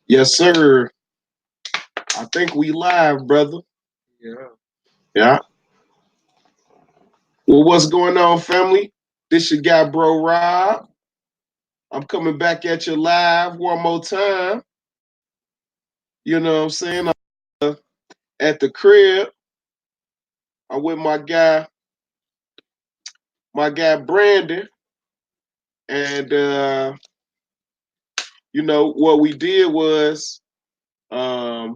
Yes, sir. I think we live, brother. Yeah. Yeah. Well, what's going on, family? This your guy, bro Rob. I'm coming back at you live one more time. You know what I'm saying? At the crib. I'm with my guy Brandon. And what we did was um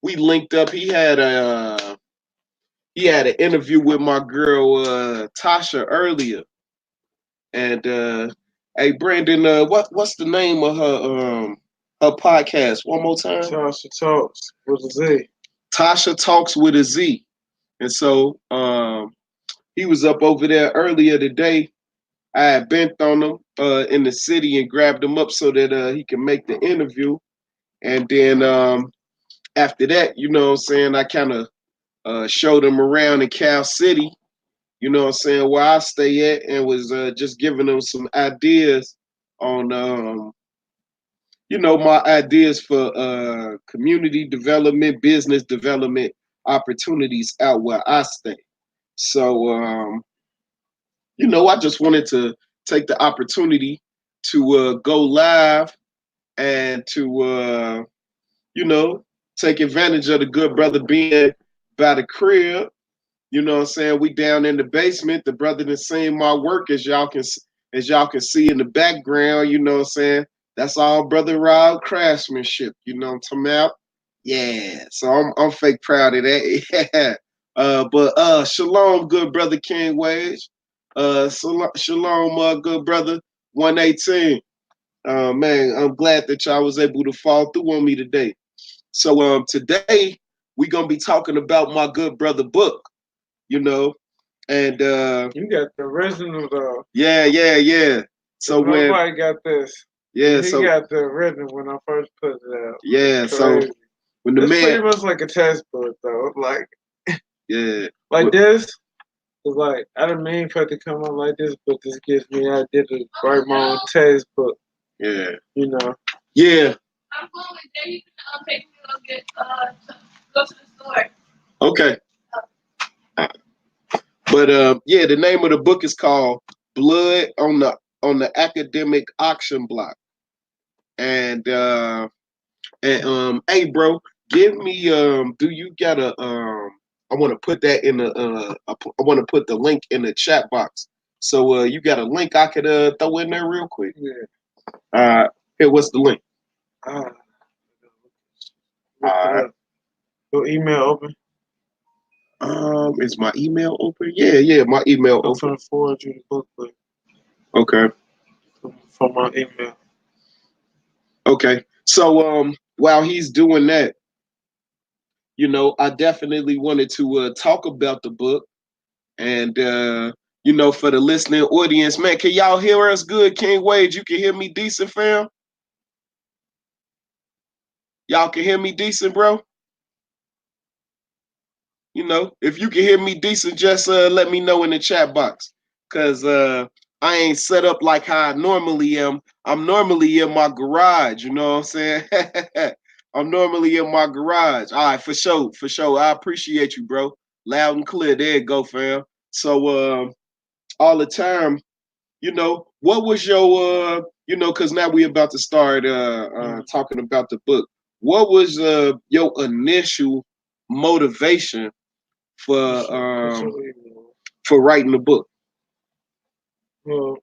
we linked up. He had an interview with my girl Tasha earlier. And hey Brandon, what's the name of her podcast? One more time. Tasha Talks with a Z. Tasha Talks with a Z. And so he was up over there earlier today. I had bent on him in the city and grabbed him up so that he can make the interview. And then after that, you know what I'm saying, I kind of showed him around in Cal City, you know what I'm saying, where I stay at, and was just giving them some ideas on, my ideas for community development, business development opportunities out where I stay. So, I just wanted to take the opportunity to go live and to, take advantage of the good brother being by the crib. You know what I'm saying? We down in the basement. The brother done seen my work as y'all can see in the background, you know what I'm saying? That's all brother Rob craftsmanship, you know what I'm talking about? Yeah. So I'm fake proud of that. Yeah. But shalom, good brother King Wage. Shalom, good brother 118. Man, I'm glad that y'all was able to fall through on me today. So today we gonna be talking about my good brother book, you know, and You got the original though. yeah. So when Nobody got this. yeah, He so got the original when I first put it out. yeah, It's so crazy. when the It's man pretty much like a textbook though. yeah, Like this. It's like I didn't mean for it to come out like this, but this gives me an idea to write my own textbook. yeah, You know. yeah. I'm going with Jay. You can take me to go to the store. Okay. But yeah, the name of the book is called Blood on the Academic Auction Block. And hey bro, give me do you got a I want to put that in the I want to put the link in the chat box. So you got a link I could throw in there real quick? Yeah. Here, what's the link? Ah. Alright. Your email open? Is my email open? Yeah, my email I'm open. gonna forward you the booklet Okay. from my email. Okay. So while he's doing that, I definitely wanted to talk about the book. And for the listening audience, man, can y'all hear us good? King Wade, you can hear me decent, fam? Y'all can hear me decent, bro? If you can hear me decent, just let me know in the chat box. Cause I ain't set up like how I normally am. I'm normally in my garage, you know what I'm saying? I'm normally in my garage. All right, for sure, for sure. I appreciate you, bro. Loud and clear. There you go, fam. So all the time, what was your because now we're about to start talking about the book. What was your initial motivation for writing the book? Well,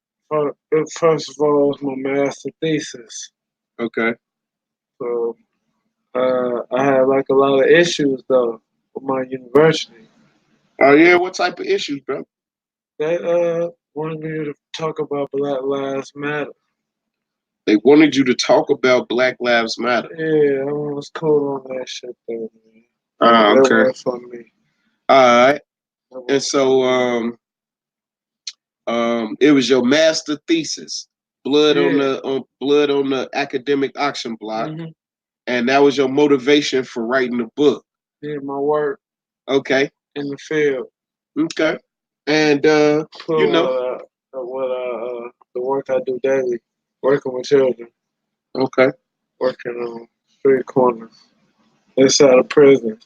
first of all, it's my master thesis. Okay. So I had like a lot of issues though with my university. Oh yeah, what type of issues, bro? They wanted me to talk about Black Lives Matter. They wanted you to talk about Black Lives Matter. Yeah, I was cool on that shit though, man. That Okay. worked for me. All right. And so it was your master thesis, blood on the academic auction block, and that was your motivation for writing the book. Yeah, my work. Okay. In the field. Okay. And the work I do daily, working with children. Okay. working on street corners inside of prison.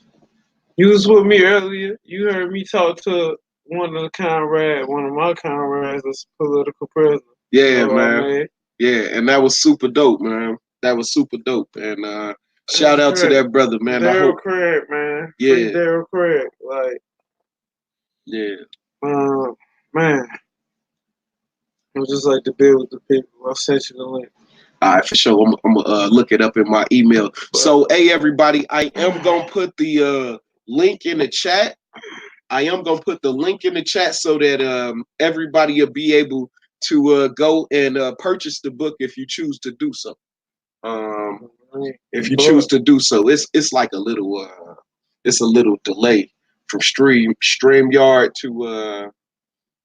You was with me earlier. You heard me talk to one of my comrades, that's a political prisoner. Yeah, So I man. made Yeah, and that was super dope, man. That was super dope. And shout that's out to great. that brother, man. I Daryl hope. Craig, man. Free Yeah, Daryl Craig. Like, yeah. um, man, I would just like to be with the people. I sent you the link. All right, for sure. I'm gonna look it up in my email. But So, hey, everybody, I am gonna put the link in the chat. I am gonna put the link in the chat so that everybody will be able to go and purchase the book if you choose to do so. If you choose to do so, it's like a little it's a little delay from StreamYard to you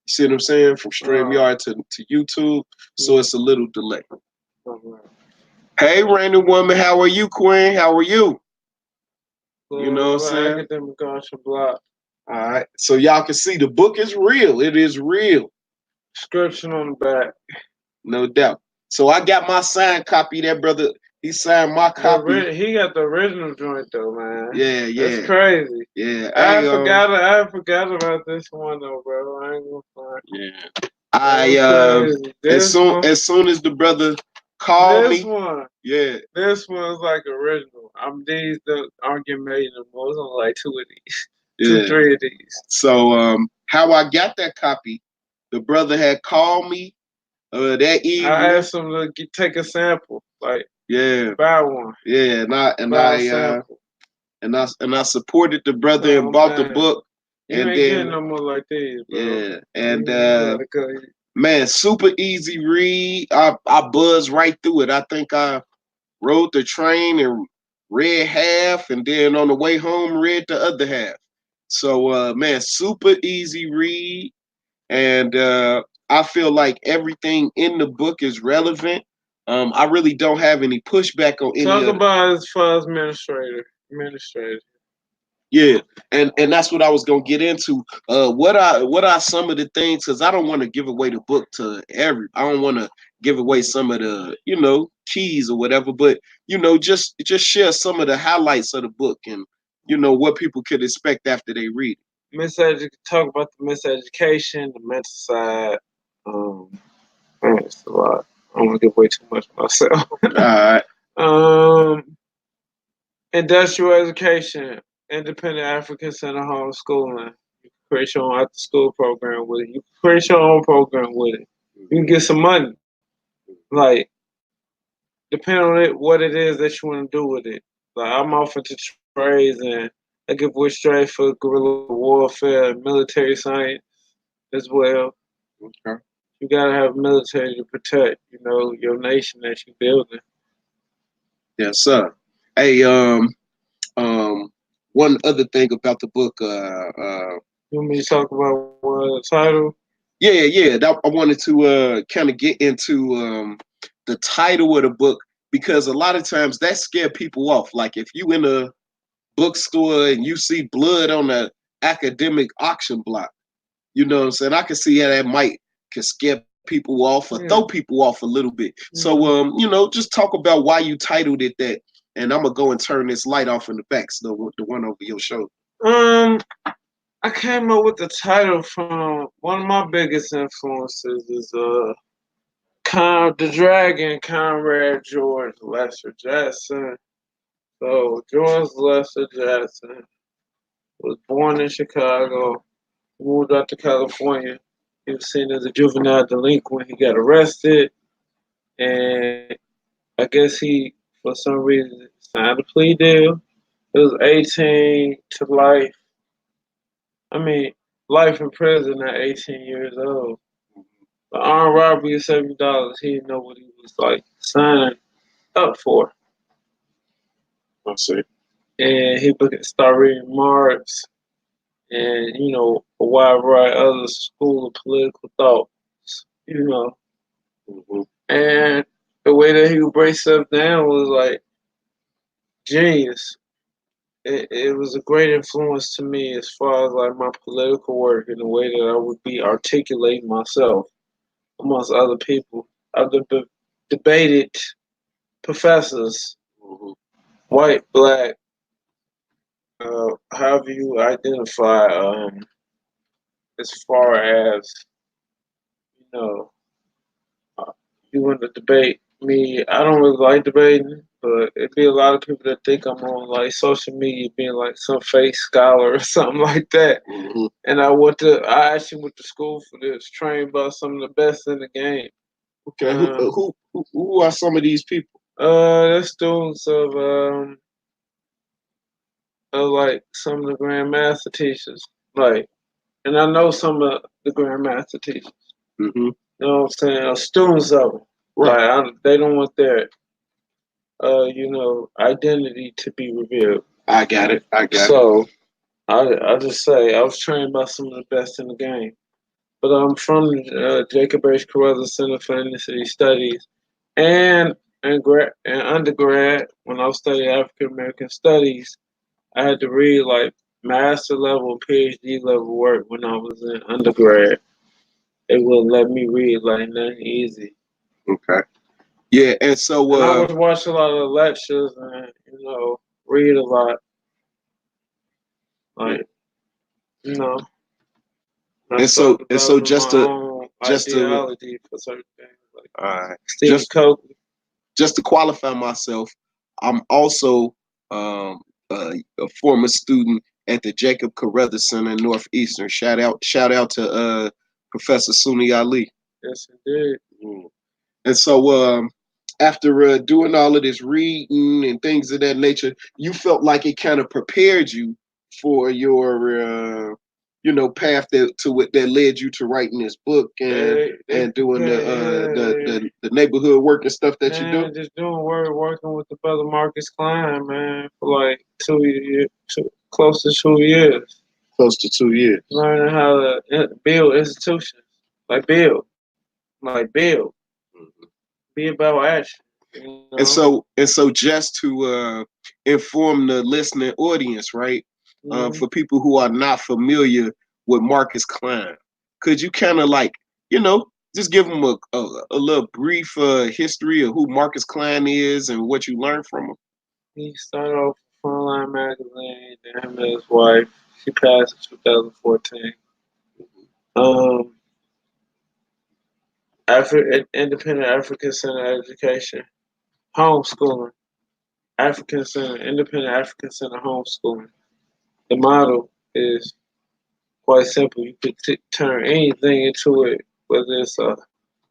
see what I'm saying? From StreamYard to YouTube. So it's a little delay. Hey, random woman, how are you, Queen? How are you? You know what I'm saying? Academic Caution Block. All right. So y'all can see the book is real. It is real. Description on the back. No doubt. So I got my signed copy. That brother, he signed my copy. He got the original joint though, man. Yeah, yeah. That's crazy. Yeah. I forgot about this one though, bro. I ain't gonna find. Yeah. As soon as the brother called me. One. Yeah. This one's like original. These aren't getting made anymore. It's only like two of these. Yeah. 3 of these. So how I got that copy, the brother had called me that evening. I asked him to take a sample. Like buy one. Yeah, and I supported the brother and bought the book. You ain't getting no more like these, bro. Yeah, and man, super easy read. I buzzed right through it. I think I rode the train and read half, and then on the way home read the other half. So man, super easy read, and I feel like everything in the book is relevant. I really don't have any pushback on any. Talk about as far as administrator. Yeah, and that's what I was gonna get into. What are some of the things? Because I don't want to give away the book to I don't want to give away some of the keys or whatever. But just share some of the highlights of the book and what people could expect after they read it. Talk about the miseducation, the mental side. Man, it's a lot. I don't want to give away too much myself. All right. Industrial education, independent African center homeschooling. You can create your own after school program with it. You can create your own program with it. You can get some money. Like, depending on what it is that you want to do with it. Like, I'm off into trades and I give away straight for guerrilla warfare and military science as well. Okay. You gotta have military to protect, your nation that you're building. Yes, sir. Hey, one other thing about the book, you want me to talk about the title? Yeah. I wanted to kind of get into the title of the book because a lot of times that scare people off. Like if you in a bookstore and you see blood on the academic auction block, you know what I'm saying? I can see how that can scare people off or throw people off a little bit. Mm-hmm. So just talk about why you titled it that, and I'm gonna go and turn this light off in the back, so the one over your shoulder. I came up with the title from one of my biggest influences is the Dragon Conrad George Lester Jackson. So George Lester Jackson was born in Chicago, moved out to California. He was seen as a juvenile delinquent. He got arrested, and I guess he, for some reason, signed a plea deal. It was 18 to life. I mean, life in prison at 18 years old. The armed robbery of $70. He didn't know what he was like signing up for. I see. And he started reading Marx and a wide variety of other school of political thoughts. Mm-hmm. And the way that he would break stuff down was like genius. It was a great influence to me as far as like my political work and the way that I would be articulating myself amongst other people. I've debated professors, Mhm. white, black, however you identify, as far as, you know, uh, you want to debate me. I don't really like debating, but it'd be a lot of people that think I'm on like social media being like some fake scholar or something like that. Mhm. And I actually went to school for this, trained by some of the best in the game. Okay. Um, Who are some of these people? they're students of like some of the grandmaster teachers, like, and I know some of the grandmaster teachers. Hmm. You know what I'm saying? Students of them. Right. They don't want their identity to be revealed. I got it. I got it. So I just say I was trained by some of the best in the game. But I'm from Jacob H. Carruthers Center for Inner City Studies, and undergrad when I was studying African American Studies, I had to read like master level, PhD level work when I was in undergrad. They wouldn't let me read like nothing easy. Okay. Yeah, and so And I would watch a lot of lectures and read a lot, like you know. I and started so developing my own just to ideology for certain things, like uh Steve just Coakley. just to qualify myself, I'm also a former student at the Jacob Carruthers Center in Northeastern. Shout out to Professor Suni Ali. Yes, indeed. Mm. And so after doing all of this reading and things of that nature, you felt like it kind of prepared you for your path that led you to writing this book They and doing prepare, the neighborhood work and stuff that you do. man, just doing work, working with the brother Marcus Klein, man, for like 2 years, close to 2 years, Close to 2 years. learning how to build institutions, like build, Mhm. be about action, And so just to inform the listening audience, right? Mm-hmm. For people who are not familiar with Marcus Klein, could you kind of like, just give them a little brief history of who Marcus Klein is and what you learned from him? He started off with Frontline Magazine, then him and his wife, she passed in 2014. Um, Independent African Center Education, homeschooling, Independent African Center homeschooling. The model is quite simple. You could turn anything into it, whether it's a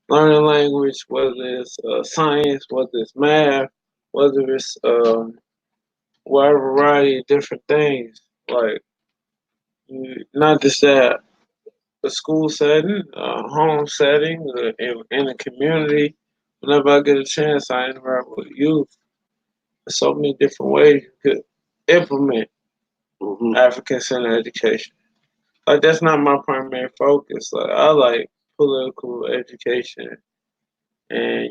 learning language, whether it's science, whether it's math, whether it's wide variety of different things. Like, not just that, a school setting, a home setting, in a community. Whenever I get a chance, I interact with youth. There's so many different ways you could implement Mm-hmm. African centered education. Like, that's not my primary focus. Like, I like political education and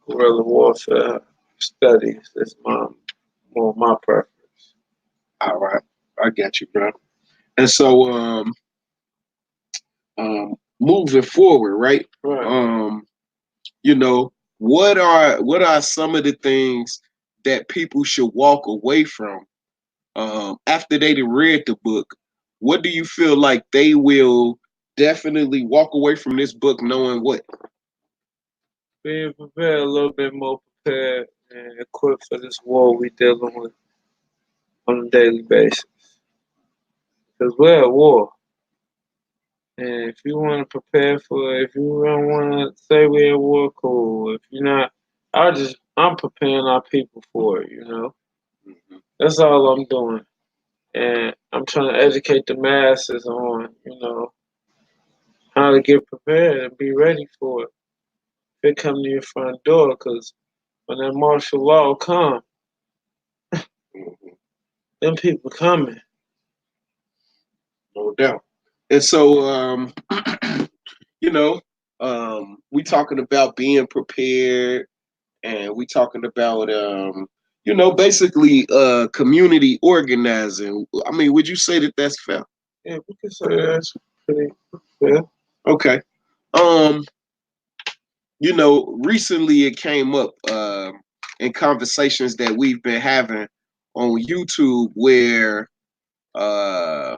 guerrilla warfare studies. That's more my preference. All right, I got you, bro. And so, moving forward, right? Right. Um, what are some of the things that people should walk away from after they read the book? What do you feel like they will definitely walk away from this book knowing what? Being prepared, a little bit more prepared and equipped for this war we dealing with on a daily basis. Because we're at war. And if you want to prepare for it, if you don't want to say we're at war, cool. If you're not, I'm preparing our people for it. Mhm. That's all I'm doing. And I'm trying to educate the masses on, how to get prepared and be ready for it. If it come to your front door, because when that martial law come, Mhm. them people coming. No doubt. And so, you know, we talking about being prepared, and we talking about, basically, community organizing. I mean, would you say that that's fair? Yeah, we can say that's pretty fair. Okay. Recently it came up. and conversations that we've been having on YouTube where uh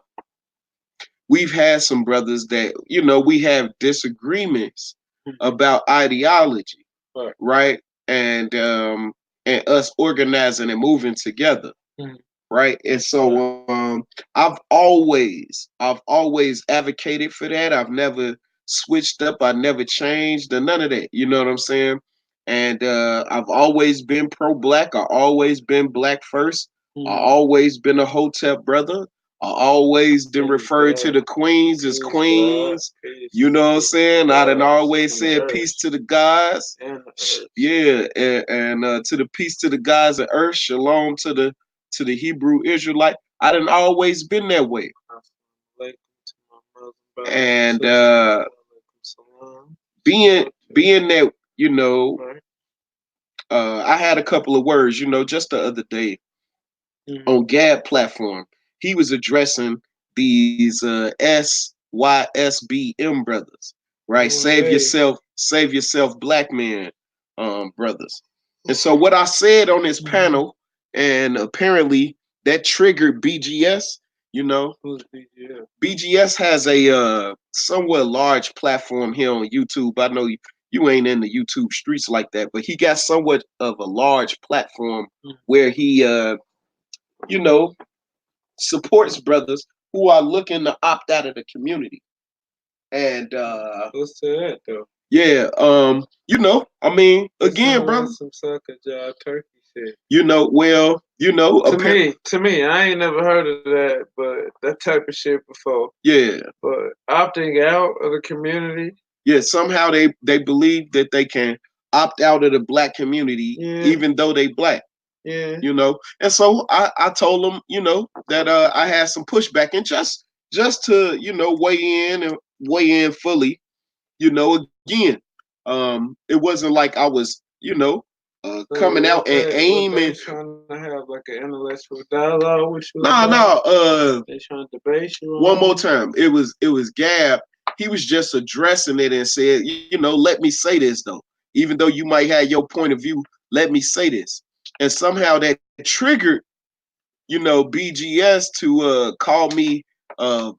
we've had some brothers that, we have disagreements about ideology, Right. right? And us organizing and moving together, right? And so I've always advocated for that. I've never switched up. I never changed or none of that. You know what I'm saying? And I've always been pro-black. I always been black first. I always been a Hotep brother. I always been referred to the queens as queens. You know what I'm saying? I done always said peace to the gods. Yeah, and to the peace to the gods of earth, shalom to the Hebrew Israelite. I done always been that way. And being that, I had a couple of words, just the other day on Gab platform. He was addressing these SYSBM brothers, right? Save yourself, black men, brothers. And so what I said on this panel, and apparently that triggered BGS. Who's BGF? BGS has a somewhat large platform here on YouTube. I know you ain't in the YouTube streets like that, but he got somewhat of a large platform where he, supports brothers who are looking to opt out of the community. And What's that though? yeah, I mean, again, brother, some sucker job turkey shit. To me, I ain't never heard of that, but that type of shit before. Yeah. But opting out of the community. Yeah, somehow they believe that they can opt out of the black community, even though they black. Yeah. And so I told them, that I had some pushback, and just to, weigh in fully, again, it wasn't like I was, coming out and aiming. Trying to have like an intellectual dialogue with you. No. They trying to debate you. One more time. It was Gab. He was just addressing it and said, let me say this though. Even though you might have your point of view, let me say this. And somehow that triggered, BGS to call me, I'm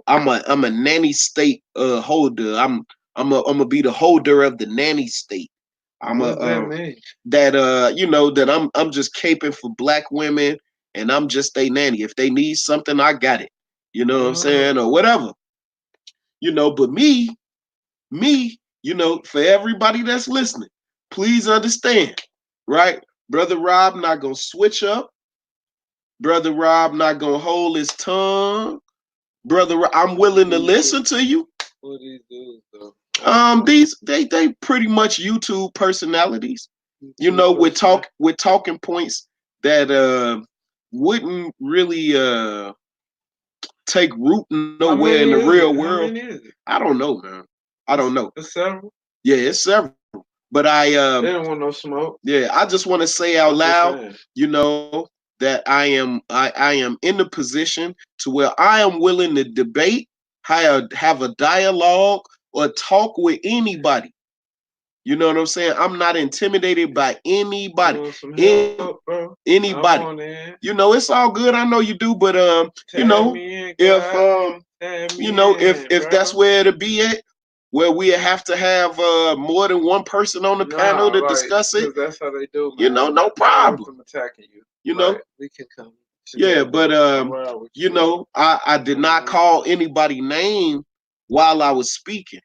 a nanny state holder. I'm gonna be the holder of the nanny state. What does that mean? That that I'm just caping for black women, and I'm just a nanny. If they need something, I got it. You know what I'm saying, or whatever. But me, for everybody that's listening, please understand, right? Brother Rob not gonna switch up. Brother Rob not gonna hold his tongue. Brother Rob, I'm willing to listen to you. What these dudes though? These they pretty much YouTube personalities. With talking points that wouldn't really take root nowhere in the real world. How many is it? I don't know, man. I don't know. It's several. Yeah, it's several. But they don't want no smoke. Yeah, I just want to say out loud, that I am in the position to where I am willing to debate, have a dialogue, or talk with anybody. You know what I'm saying? I'm not intimidated by anybody. Anybody. It's all good. I know you do, but if that's where to be at, where we have to have more than one person on the panel to discuss it. That's how they do, man. No problem. Attacking you. We can come. Yeah, but I did not call anybody name while I was speaking.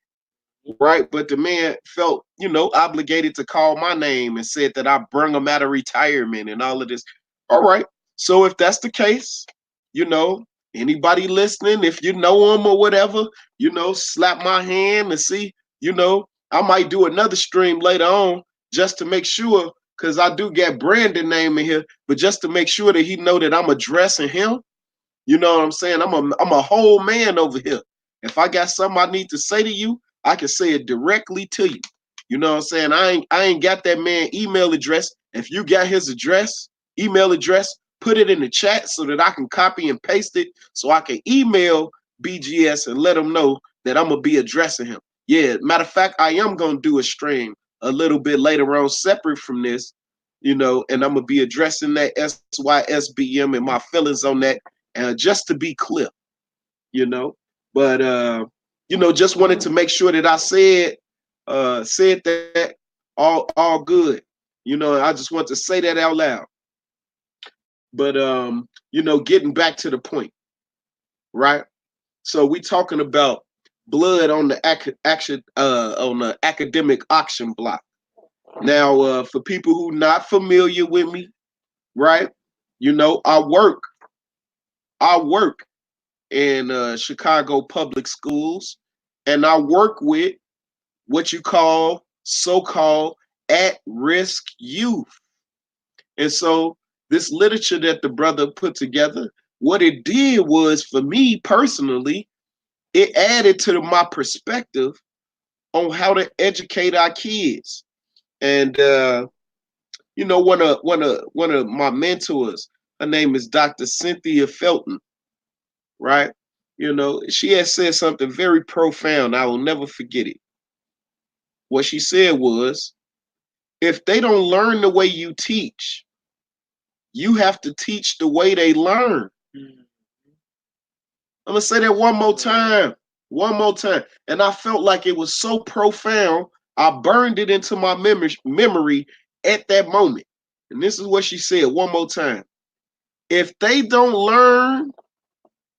Right, but the man felt, obligated to call my name and said that I brung him out of retirement and all of this. All right, so if that's the case, anybody listening, if you know him or whatever, slap my hand and see, I might do another stream later on just to make sure, because I do get Brandon name in here, but just to make sure that he know that I'm addressing him. You know what I'm saying? I'm a whole man over here. If I got something I need to say to you, I can say it directly to you. You know what I'm saying? I ain't got that man email address. If you got his email address, put it in the chat so that I can copy and paste it so I can email BGS and let him know that I'm gonna be addressing him. Yeah, matter of fact, I am gonna do a stream a little bit later on, separate from this, and I'm gonna be addressing that SYSBM and my feelings on that, just to be clear, you know. But just wanted to make sure that I said that all good. I just want to say that out loud. But getting back to the point, right? So we talking about blood on the academic auction block. Now, for people who not familiar with me, right? I work in Chicago public schools, and I work with what you call so-called at-risk youth. And so this literature that the brother put together, what it did was, for me personally, it added to my perspective on how to educate our kids. And one of my mentors, her name is Dr. Cynthia Felton, right? She had said something very profound. I will never forget it. What she said was, if they don't learn the way you teach, you have to teach the way they learn. I'm gonna say that one more time. One more time. And I felt like it was so profound, I burned it into my memory at that moment. And this is what she said one more time. If they don't learn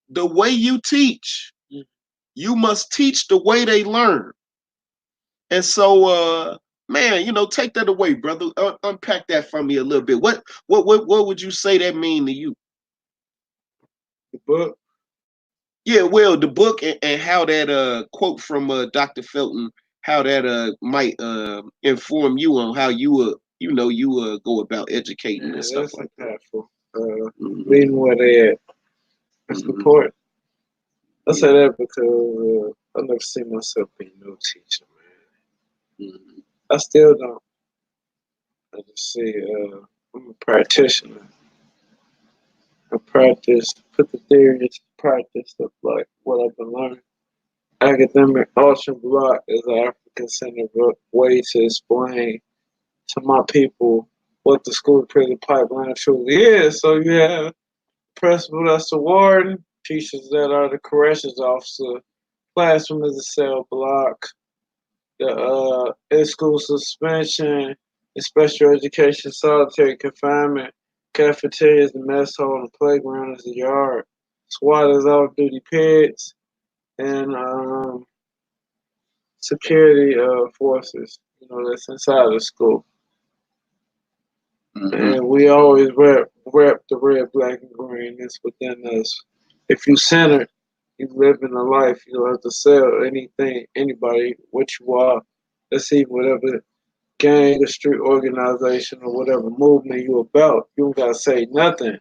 the way you teach, you must teach the way they learn. And so, man, take that away, brother. Unpack that for me a little bit. What would you say that mean to you? The book. Yeah, well, the book and how that quote from Dr. Felton, how that might inform you on how you go about educating and stuff like that. Reading where they at. It's important. I say that because I never see myself being no teacher, man. I still don't. I just see I'm a practitioner. I practice, put the theories to practice of like what I've been learning. Academic auction block is an African-centered way to explain to my people what the school credit pipeline truly is. So you have principal that's the warden, teachers that are the corrections officer, classroom is a cell block, the in-school suspension, and special education, solitary confinement, cafeteria is the mess hall, and the playground is the yard. SWAT is off-duty pigs, and security forces, that's inside the school. And we always rep the red, black, and green. It's within us. If you centered, you live in a life. You don't have to sell anything, anybody, what you are. Let's see, whatever gang or street organization or whatever movement you about. You don't gotta say nothing.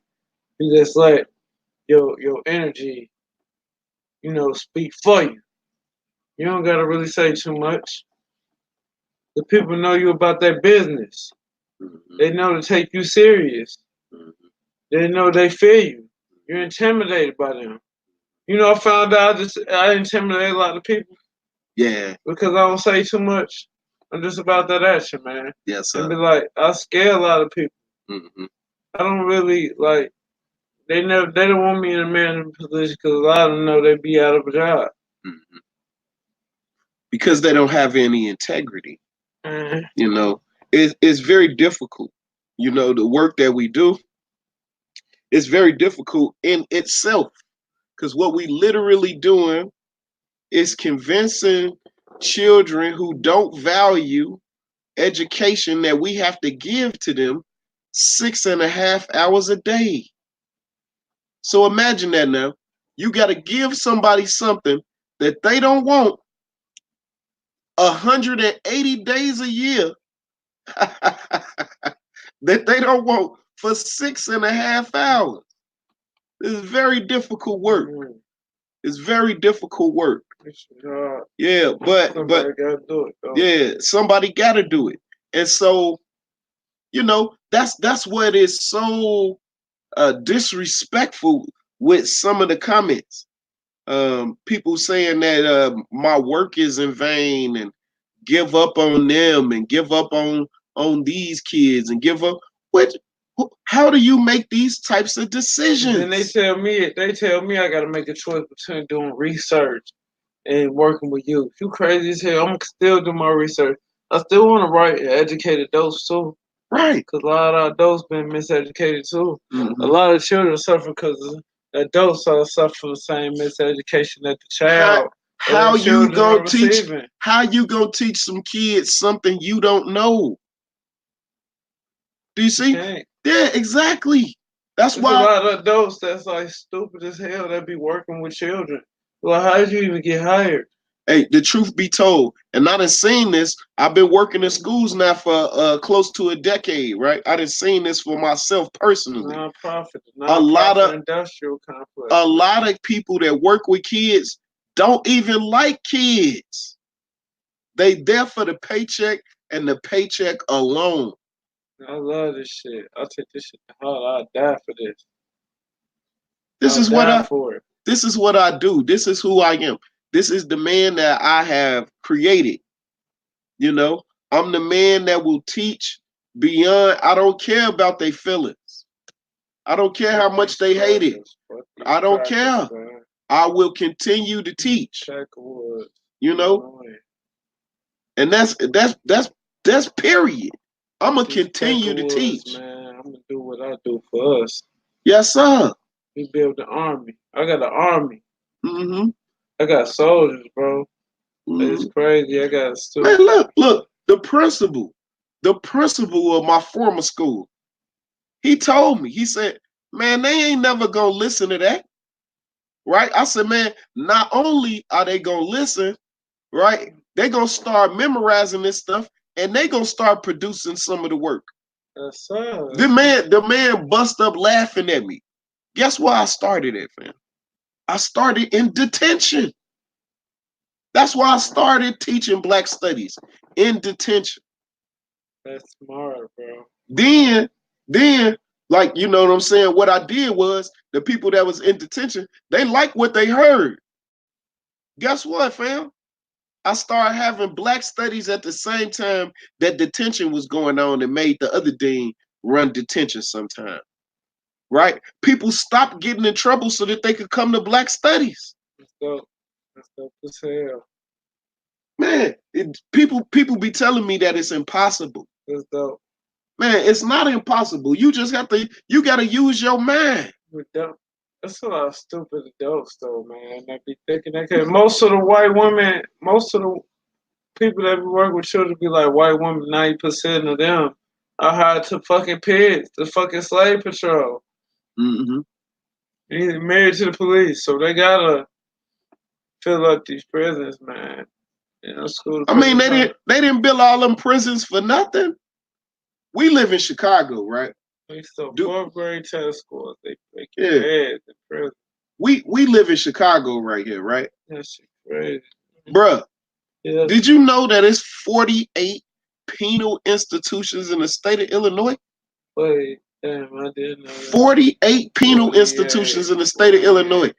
You just let your energy, speak for you. You don't gotta really say too much. The people know you about that business. They know to take you serious. They know they feel you. You're intimidated by them. I found out I intimidate a lot of people. Yeah. Because I don't say too much. I'm just about that action, man. Yes, sir. And be like, I scare a lot of people. I don't really like. They don't want me in a management position because a lot of them know they be out of a job. Because they don't have any integrity. It's very difficult. The work that we do is very difficult in itself, because what we literally doing is convincing children who don't value education that we have to give to them 6.5 hours a day. So imagine that now. You got to give somebody something that they don't want 180 days a year that they don't want for 6.5 hours. It's very difficult work. It's very difficult work. Yeah, but gotta do it, yeah, somebody got to do it. And so, that's what is so disrespectful with some of the comments. People saying that my work is in vain and give up on them and give up on these kids and give up. What? How do you make these types of decisions? Then they tell me I gotta make a choice between doing research and working with youth. You crazy as hell. I'm still do my research. I still want to write and educate adults too. Right. Because a lot of adults been miseducated too. Mm-hmm. A lot of children suffer because adults are suffer the same miseducation that the child how or the you children are gonna teach? receiving. How you gonna teach some kids something you don't know? Do you see? Okay. Yeah, exactly. That's There's a why. lot of adults that's like stupid as hell that be working with children. Well, how did you even get hired? Hey, the truth be told, and I done seen this. I've been working in schools now for close to a decade, right? I done seen this for myself personally. Non-profit A lot of industrial complex. a lot of people that work with kids don't even like kids. They there for the paycheck and the paycheck alone. I love this shit. I take this shit to heart. I'll die for this. This I'll is what die I for it. this is what I do. This is who I am. This is the man that I have created. You know, I'm the man that will teach beyond. I don't care about their feelings. I don't care how much they hate it. I don't care. I will continue to teach. You know, and that's period. I'm gonna continue to teach. Man, I'm gonna do what I do for us. Yes, sir. We build the army. I got an army. Mm-hmm. I got soldiers, bro. Mm-hmm. It's crazy. I got Man, look. The principal of my former school, he told me. He said, "Man, they ain't never gonna listen to that." Right? I said, "Man, not only are they gonna listen, right? They gonna start memorizing this stuff, and they gonna start producing some of the work." Yes, sir. The man bust up laughing at me. Guess where I started at, fam? I started in detention. That's why I started teaching Black studies in detention. That's smart, bro. Then, like, you know what I'm saying? What I did was the people that was in detention, they liked what they heard. Guess what, fam? I started having Black studies at the same time that detention was going on and made the other dean run detention sometime. Right? People stopped getting in trouble so that they could come to Black studies. That's dope. That's dope as hell. Man, people be telling me that it's impossible. That's dope. Man, it's not impossible. You just you gotta use your mind. That's a lot of stupid adults though, man. They be thinking that most of the white women, most of the people that be working with children be like white women, 90% of them are hired to fucking pigs, the fucking slave patrol. Mm-hmm. He's married to the police, so they gotta fill up these prisons, man. You know, school. I mean, they didn't build all them prisons for nothing. We live in Chicago, right? So fourth grade test scores, they make yeah. heads in prison. We live in Chicago right here, right? That's crazy. Bruh, yeah. Did you know that it's 48 penal institutions in the state of Illinois? Wait, damn, I didn't know that. 48 penal institutions in the state of Illinois.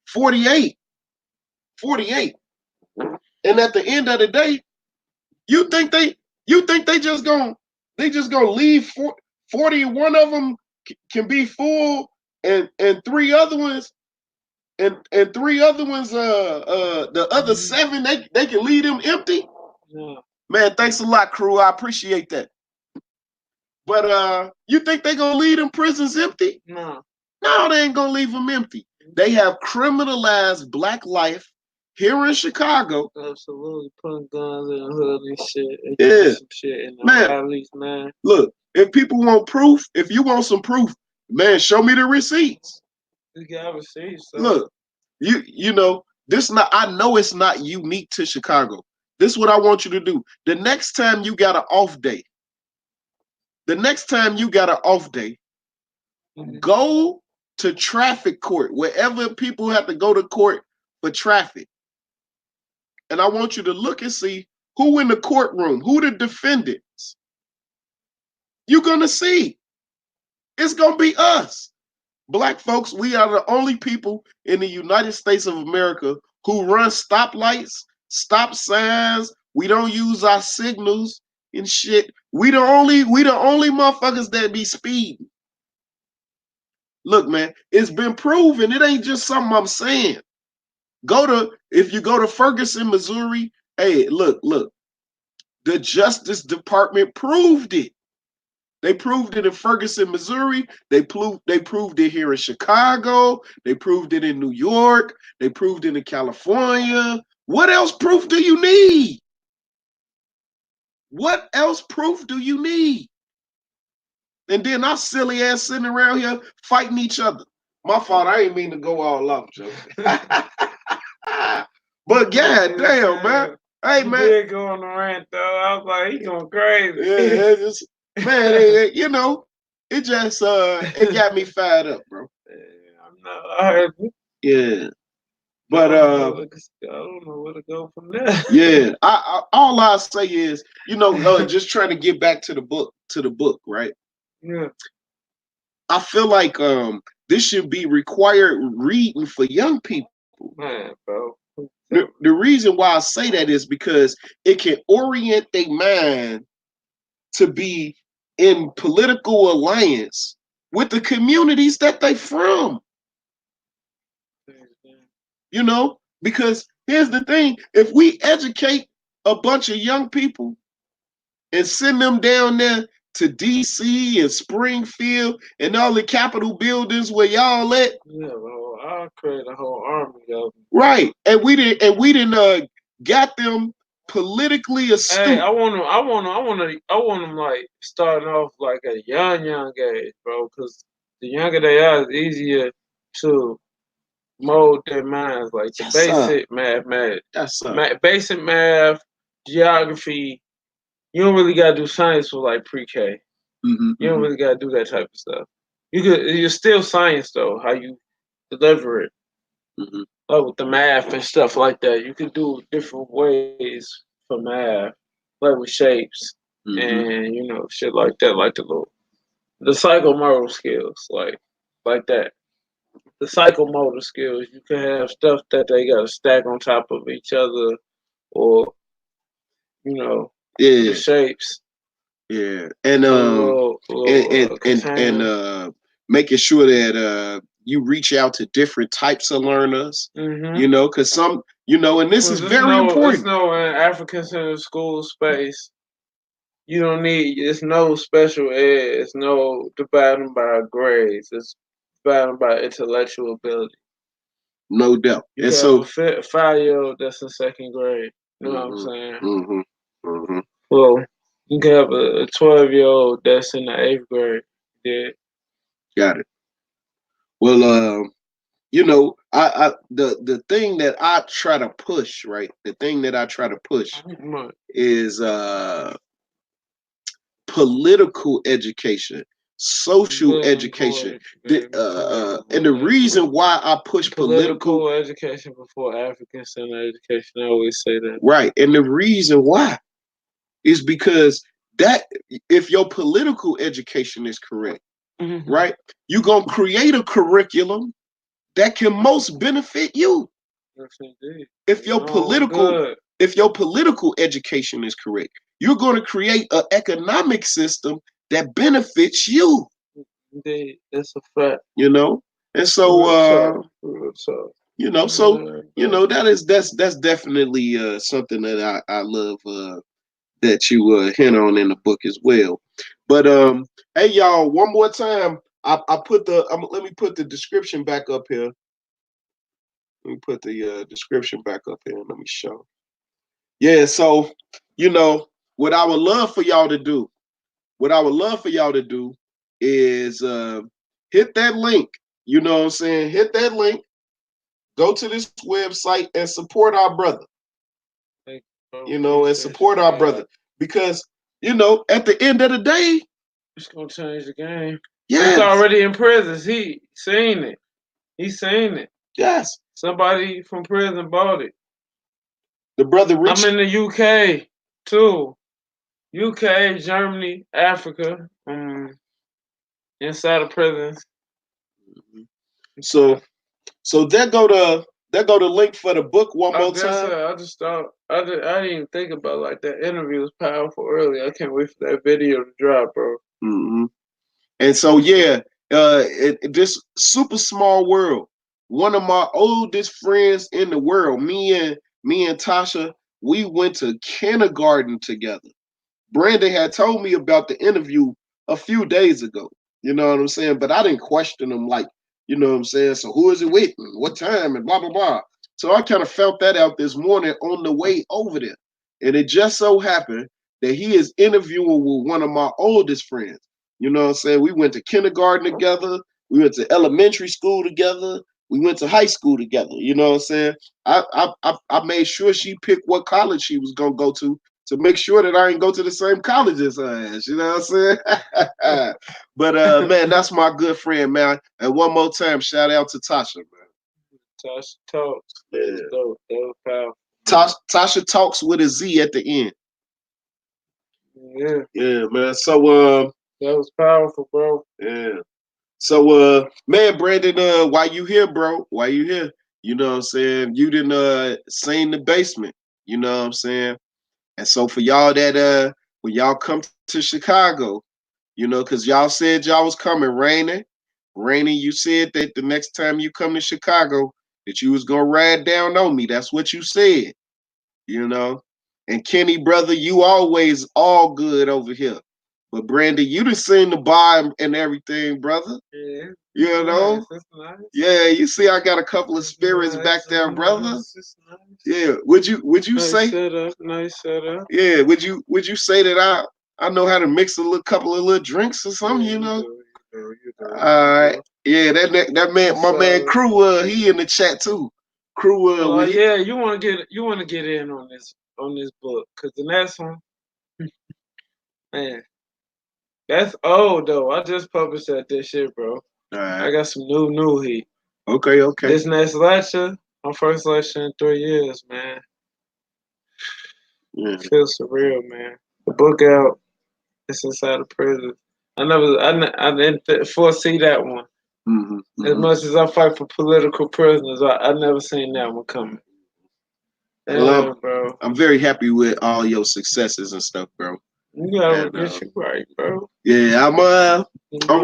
48. And at the end of the day, you think they just gonna leave 41 of them can be full and three other ones and three other ones the other seven they can leave them empty? Yeah. Man, thanks a lot, crew. I appreciate that. But you think they gonna leave them prisons empty? No. No, they ain't gonna leave them empty. They have criminalized Black life here in Chicago. Absolutely, putting guns in the hood and shit. Yeah, some shit in the man. rallies, man. Look, if people want proof, if you want some proof, man, show me the receipts. You got receipts. So. Look, you know this not. I know it's not unique to Chicago. This is what I want you to do. The next time you got an off day, go to traffic court, wherever people have to go to court for traffic. And I want you to look and see who in the courtroom, who the defendants. You're going to see. It's going to be us. Black folks, we are the only people in the United States of America who run stoplights stop signs. We don't use our signals and shit. We the only motherfuckers that be speeding. Look, man, it's been proven. It ain't just something I'm saying. If you go to Ferguson, Missouri, hey, look. The Justice Department proved it. They proved it in Ferguson, Missouri. They proved it here in Chicago. They proved it in New York. They proved it in California. What else proof do you need? What else proof do you need? And then our silly ass sitting around here fighting each other. My fault. I ain't mean to go all off, Joe. But god damn, man. Hey, You man. did go on the rant though. I was like, he going crazy. Yeah, just, man, you know, it just it got me fired up, bro. I heard you. Yeah. But I don't know where to go from there. yeah, all I say is, you know, just trying to get back to the book, right? Yeah. I feel like this should be required reading for young people. Man, bro. The reason why I say that is because it can orient their mind to be in political alliance with the communities that they from. You know, because here's the thing: if we educate a bunch of young people and send them down there to DC and Springfield and all the Capitol buildings where y'all at, yeah, bro, I'll create a whole army of them. right? And we didn't got them politically astute. Hey, I want them like starting off like at a young age, bro. Because the younger they are, it's easier to mold their minds. Like the basic math, basic math, geography. You don't really gotta do science for like pre-K. You don't really gotta do that type of stuff. You're still science though. How you deliver it, like with the math and stuff like that. You can do different ways for math, like with shapes and shit like that, like the psychomotor skills, like that. The psychomotor skills. You can have stuff that they got to stack on top of each other, or the shapes. Yeah, and making sure that you reach out to different types of learners. You know, because some, and this is very important. It's no in African Center School space. You don't need. It's no special ed. It's no dividing by grades. It's dividing by intellectual ability. No doubt. You and have so a 5-year-old that's in second grade. You know what I'm saying? Well, you can have a 12-year-old that's in the 8th grade. Yeah. Got it. Well, the thing that I try to push, right? The thing that I try to push is political education, social education. And the reason why I push political education before African Center education, I always say that. Right. And the reason why is because that if your political education is correct, right, you're going to create a curriculum that can most benefit you. Yes, indeed. If your political education is correct, you're going to create an economic system that benefits you. Indeed, that's a fact. And so that's definitely something that I love that you hint on in the book as well. But hey y'all, one more time, I put let me put the description back up here. Let me put the description back up here. Let me show. Yeah, so what I would love for y'all to do, is hit that link. You know what I'm saying? Hit that link. Go to this website and support our brother. And support our brother. Because, at the end of the day, it's gonna change the game. Yes. He's already in prison. He seen it. He's seen it. Yes. Somebody from prison bought it. The brother reached. I'm in the UK too. UK, Germany, Africa, inside of prisons. So there go There go the link for the book one I more guess time. I just thought I didn't even think about like that interview was powerful earlier. I can't wait for that video to drop, bro. Mm-hmm. And so yeah, this super small world. One of my oldest friends in the world, me and Tasha, we went to kindergarten together. Brandon had told me about the interview a few days ago. You know what I'm saying? But I didn't question him like, you know what I'm saying? So who is it with and what time and blah blah blah. So I kind of felt that out this morning on the way over there. And it just so happened that he is interviewing with one of my oldest friends. You know what I'm saying? We went to kindergarten together, we went to elementary school together, we went to high school together. You know what I'm saying? I made sure she picked what college she was gonna go to make sure that I ain't go to the same college as her ass. You know what I'm saying? But man, that's my good friend, man. And one more time, shout out to Tasha, man. Tasha talks. That Yeah. was dope. That was powerful. Tasha talks with a Z at the end. Yeah. Yeah, man. So that was powerful, bro. yeah. So man, Brandon, why you here, bro? Why you here? You know what I'm saying? You didn't sing the basement. You know what I'm saying? And so for y'all that when y'all come to Chicago, you know, because y'all said y'all was coming raining. Raining, you said that the next time you come to Chicago, that you was gonna ride down on me. That's what you said, you know. And Kenny, brother, you always all good over here. But Brandon, you done seen the bar and everything, brother. Yeah. You know? That's nice. Yeah, you see I got a couple of spirits back there, brother. That's nice. Yeah. Would you Nice say setup. Nice setup. yeah, would you say that I know how to mix a little couple of little drinks or something, Yeah, you know? you do. All right. Yeah, that man, my man Crew, he in the chat too. Crew, Oh yeah, you want to get in on this book because the next one, man, that's old though. I just published this shit, bro. all right. I got some new heat. Okay. This next lecture, my first lecture in 3 years, man. Yeah. Feels surreal, man. The book out. It's inside the prison. I didn't foresee that one. As much as I fight for political prisoners, I never seen that one coming. Well, bro. I'm very happy with all your successes and stuff, bro. You gotta get you right, bro. Yeah, I'm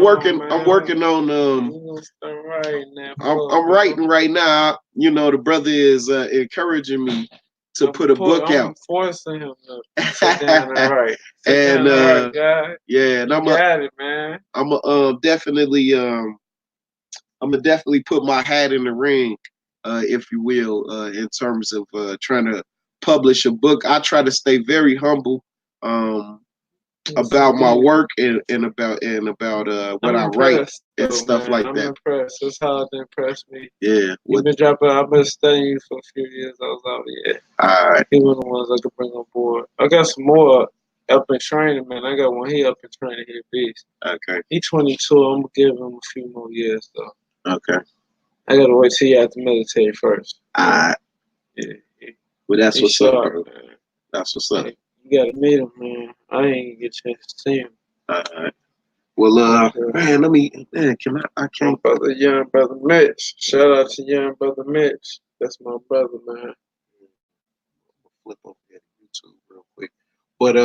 working. Man. I'm working on You gonna start writing that book, I'm writing right now. You know, the brother is encouraging me to put a book I'm out. forcing him to sit down and write. Sit And down and write, guy. yeah, and you got it, man. I'm definitely I'm gonna definitely put my hat in the ring, if you will, in terms of trying to publish a book. I try to stay very humble about my work and about what I write and stuff man. like I'm that. impressed. That's how it impressed me. Yeah. You've been dropping. I've been studying you for a few years. I was out here. All right. He was the ones I could bring on board. I got some more up in training, man. I got one. He up in training. He a beast. Okay. He 22. I'm gonna give him a few more years though. Okay. I gotta wait till he out the military first. All right. Yeah. Well, that's what's sharp, up, bro. Man. That's what's up. You gotta meet him, man. I ain't get a chance to see him. All right. Well, man, can I can't. My brother, young brother Mitch. Shout out to young brother Mitch. That's my brother, man. Flip over here to YouTube real quick. But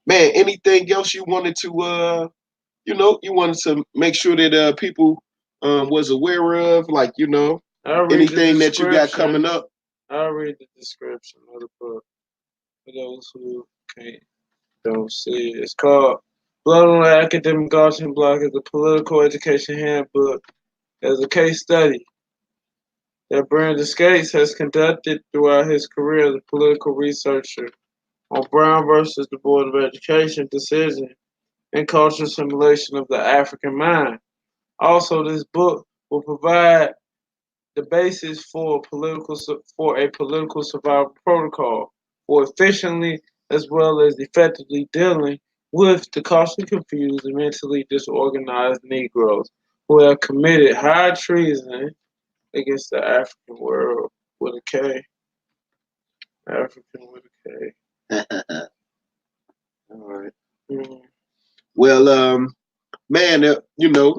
man, anything else you wanted to you wanted to make sure that people was aware of, like, anything that you got coming up? I'll read the description of the book for those who don't see it. It's called Blood on the Academic Gaussian Block is a political education handbook as a case study that Brandon Scates has conducted throughout his career as a political researcher on Brown versus the Board of Education decision and cultural simulation of the African mind. Also, this book will provide the basis for a political survival protocol for efficiently as well as effectively dealing with the culturally confused and mentally disorganized Negroes who have committed high treason against the African world with a K. African with a K. All right. Mm. Well, man,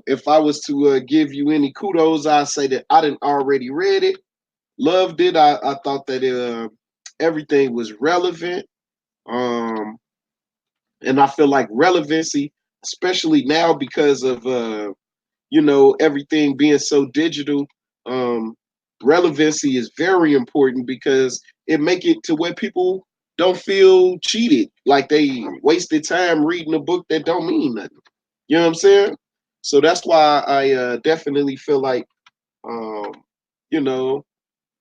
if I was to give you any kudos, I'd say that I didn't already read it. Loved it. I thought that everything was relevant. Um, and I feel like relevancy, especially now because of everything being so digital, um, relevancy is very important because it make it to where people don't feel cheated, like they wasted time reading a book that don't mean nothing. You know what I'm saying? So that's why I definitely feel like um, you know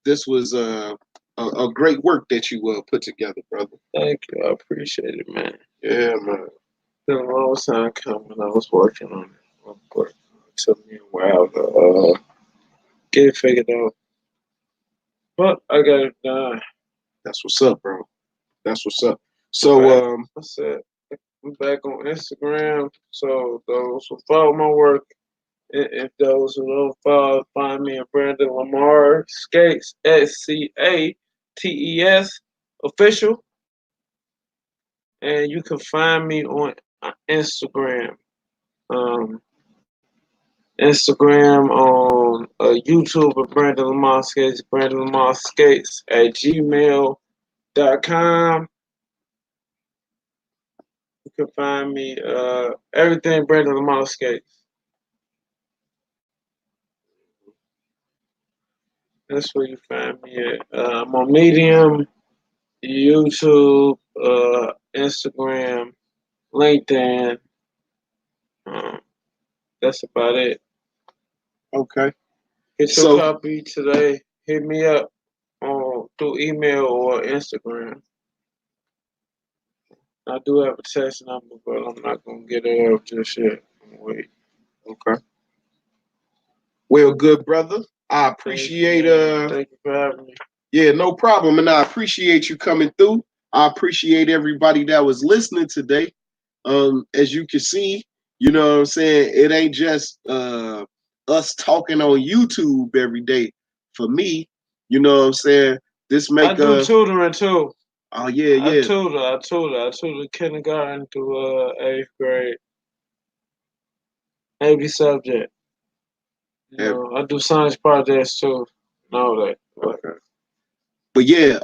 this was a great work that you put together, brother. Thank you. I appreciate it, man. Yeah, man. Been a long time coming. I was working on it, but it took me a while to get it figured out. But I got it done. That's what's up, bro. That's what's up. I'm So, back. I said I'm back on Instagram. So those who follow my work, if those who don't follow, find me at Brandon Lamar Skates, SCATES official, and you can find me on Instagram. Um, Instagram, on YouTube at Brandon Lamar Skates, Brandon Lamar Skates at gmail.com. You can find me everything Brandon Lamar Skates. That's where you find me at. I'm on Medium, YouTube, Instagram, LinkedIn. Um, that's about it. okay. Get your So, copy today. Hit me up through email or Instagram. I do have a text number, but I'm not gonna get it up just yet. Wait. okay. Well, good brother. I Thank you, appreciate man. Thank you for having me. yeah, no problem. And I appreciate you coming through. I appreciate everybody that was listening today. As you can see, you know what I'm saying, it ain't just us talking on YouTube every day. For me, you know what I'm saying? This I make do tutoring too. oh yeah, I yeah. tutor. I tutor. I tutor kindergarten through eighth grade. Every subject. You Yeah. know, I do science projects too. And all that. But Okay. But yeah,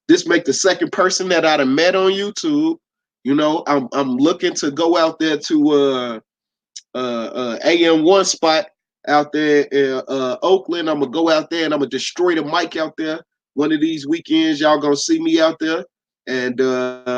this make the second person that I'd have met on YouTube. You know, I'm looking to go out there to AM1 spot out there in Oakland. I'm gonna go out there and I'm gonna destroy the mic out there. One of these weekends, y'all gonna see me out there. And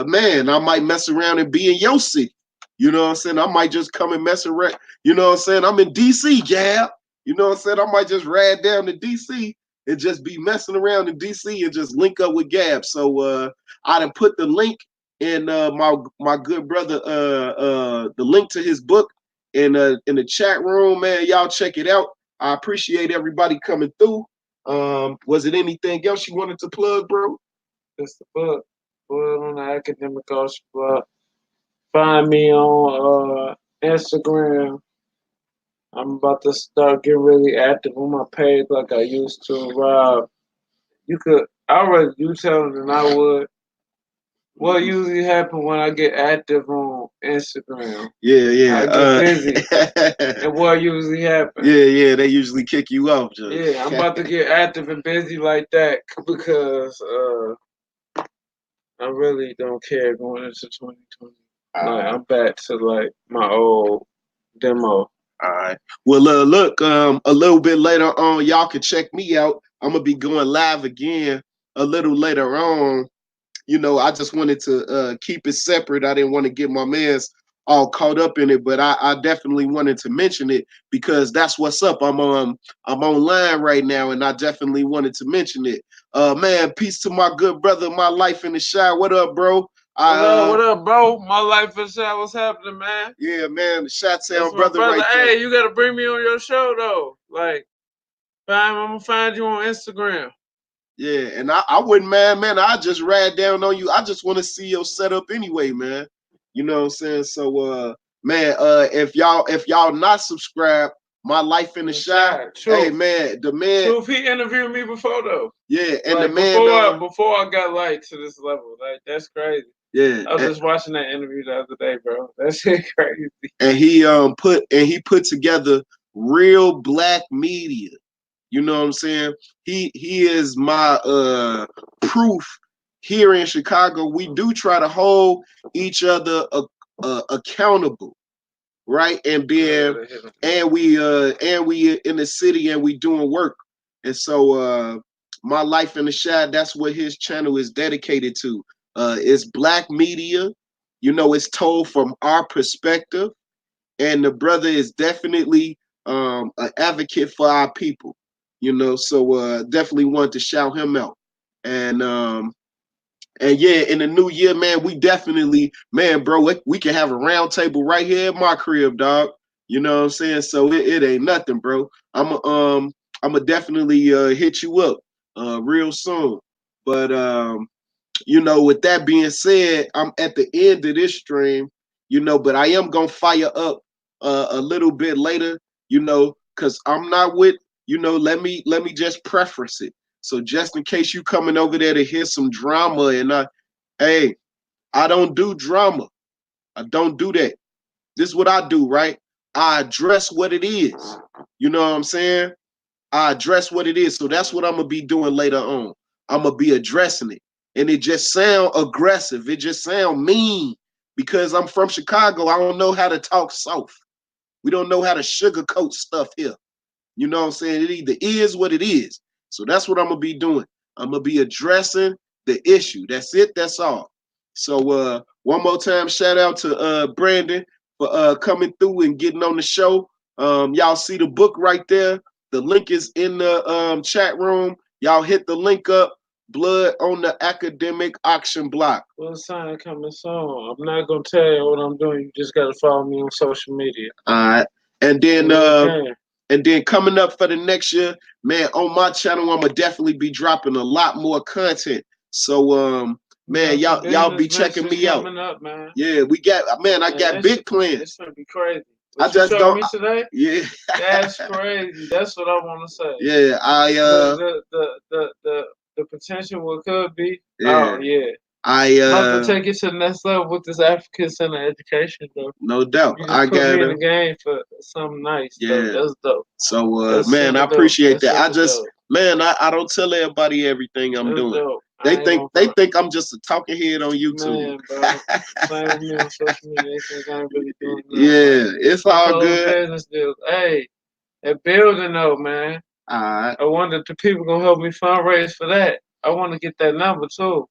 man, I might mess around and be in your city. You know what I'm saying? I might just come and mess around. You know what I'm saying? I'm in DC, Gab. You know what I'm saying? I might just ride down to DC and just be messing around in DC and just link up with Gab. So I done put the link in my good brother the link to his book in the chat room, man. Y'all check it out. I appreciate everybody coming through. Was it anything else you wanted to plug, bro? that's the book. Put on the academic arts blog. Find me on Instagram. I'm about to start getting really active on my page like I used to. Rob, I'd rather you tell them than I would. What usually happens when I get active on Instagram? Yeah, yeah. I get busy. And what usually happens? Yeah, yeah. They usually kick you off, Joe. Yeah, I'm about to get active and busy like that because I really don't care going into 2020. Like I'm back to like my old demo. All right. Well, look, a little bit later on, y'all can check me out. I'm gonna be going live again a little later on. You know, I just wanted to keep it separate. I didn't want to get my man's all caught up in it, but I definitely wanted to mention it because that's what's up. I'm online right now, and I definitely wanted to mention it. Man, peace to my good brother, my life in the shy. What up, bro? What up, bro? My life is shot. What's happening, man? Yeah, man, the Shot That's Town my brother brother. right there. Hey, you gotta bring me on your show though. Like, I'm gonna find you on Instagram. Yeah, and I wouldn't mind, man. I just ride down on you. I just want to see your setup anyway, man. You know what I'm saying? So man, if y'all not subscribed, my life in the shot. Hey man, the man. Truth, he interviewed me before though. Yeah, and like the man before I got like to this level. Like that's crazy. Yeah. I was just watching that interview the other day, bro. That shit crazy. And he put together real black media. You know what I'm saying? He is my proof here in Chicago. We do try to hold each other accountable, right? And then and we in the city and we doing work. And so my life in the shad, that's what his channel is dedicated to. It's black media, you know, it's told from our perspective, and the brother is definitely an advocate for our people, you know. So definitely want to shout him out. And yeah, in the new year, man, we definitely, man, bro, we can have a round table right here at my crib, dog. You know what I'm saying? So it ain't nothing, bro. I'm definitely hit you up real soon. But you know, with that being said, I'm at the end of this stream, you know, but I am gonna fire up a little bit later, you know, because I'm not with, you know, let me just preference it. So just in case you coming over there to hear some drama, and hey, I don't do drama. I don't do that. This is what I do, right? I address what it is. You know what I'm saying? I address what it is. So that's what I'm gonna be doing later on. I'm gonna be addressing it. And it just sound aggressive. It just sound mean because I'm from Chicago. I don't know how to talk soft. We don't know how to sugarcoat stuff here. You know what I'm saying? It either is what it is. So that's what I'm gonna be doing. I'm gonna be addressing the issue. That's it. That's all. So one more time, shout out to Brandon for coming through and getting on the show. Y'all see the book right there. The link is in the chat room. Y'all hit the link up. Blood on the Academic Auction Block. Well, sign coming soon. I'm not gonna tell you what I'm doing. You just gotta follow me on social media. All right. And then Okay. and then coming up for the next year, man, on my channel, I'm gonna definitely be dropping a lot more content. So man, y'all be checking me out. Coming up, man. Yeah, we got, man, I got big plans. It's gonna be crazy. I What you just showed don't. me today? Yeah. That's crazy. That's what I want to say. Yeah, The potential what could be. Yeah. Oh yeah. I about to take it to the next level with this African Center education, though. No doubt. You just put me in the game for something nice. Yeah, though. That's dope. So That's man, I appreciate that. I just, dope. man, I don't tell everybody everything I'm doing. Dope. They think I'm just a talking head on YouTube. Man, bro. Same with me on social media. They think I ain't really doing nothing. Yeah, it's all good. Business deals. Hey, that building though, man. All right. I wonder if the people gonna help me fundraise for that. I want to get that number too.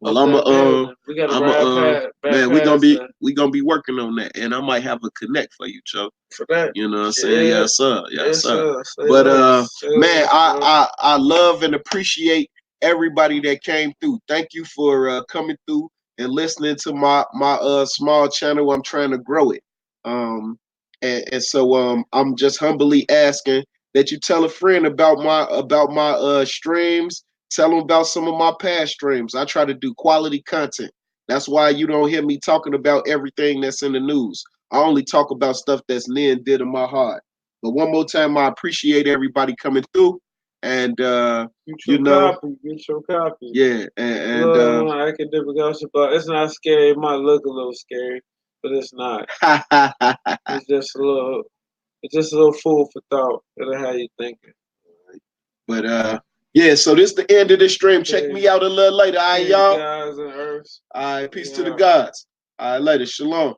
Well, we gotta man, we gonna be working on that, and I might have a connect for you, Joe. For that, you know what I'm saying? Yeah. Yes, sir. Yes, sir. Say But man, less, I love and appreciate everybody that came through. Thank you for coming through and listening to my small channel. I'm trying to grow it. And so I'm just humbly asking that you tell a friend about my streams. Tell them about some of my past streams. I try to do quality content. That's why you don't hear me talking about everything that's in the news. I only talk about stuff that's near and dear to my heart. But one more time, I appreciate everybody coming through. And get your copy. Yeah, and academic gossip, but it's not scary. It might look a little scary, but it's not. It's just a little food for thought. It'll have you thinking. But yeah, so this is the end of this stream. Check me out a little later. All right, y'all. Guys and earths. All right, peace to the gods. All right, later. Shalom.